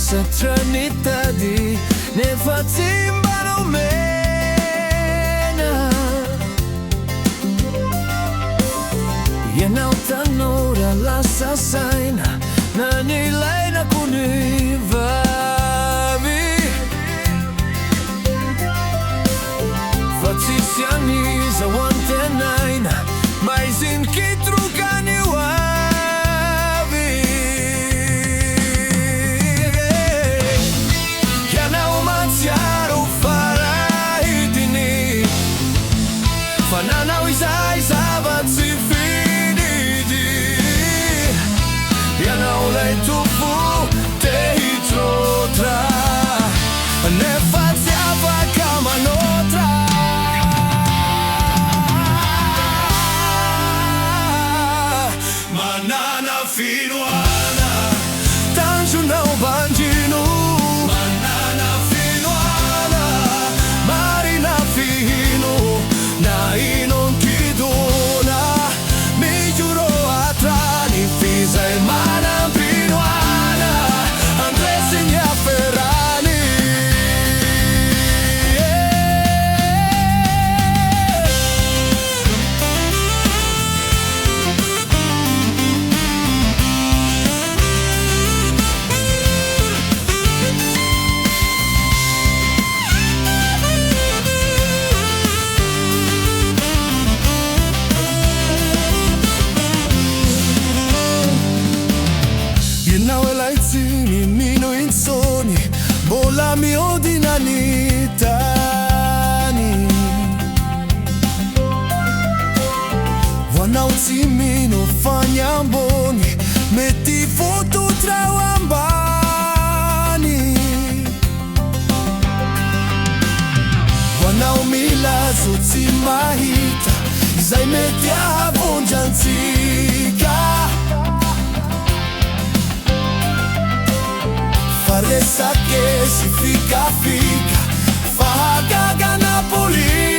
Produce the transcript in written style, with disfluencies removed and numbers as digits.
sa eternitadi ne fatimba mena Yenau tanora la sasaina na nilay na kunivavi Fatisiani za wantenaina mais in kitrukani wavi Yanau matsiaro faraitini Fananau izay zavatsy finidi Yanau lay tufu te hitrotra Nefa tsiava kamanotra Manana finoana Tanjo não bandino Manana finoana Marina fino Na inon kidona Mi giuro atrani Fisa e mana finoana Andressigna Ferrani Yenau elaitsini mino insoni Bola mio dinanitani Wanau mino fanyamboni Metti foto trawambani Wanau milazo mahita Izay mety avonjantsika Faresa che si fica Fahagaga na polizia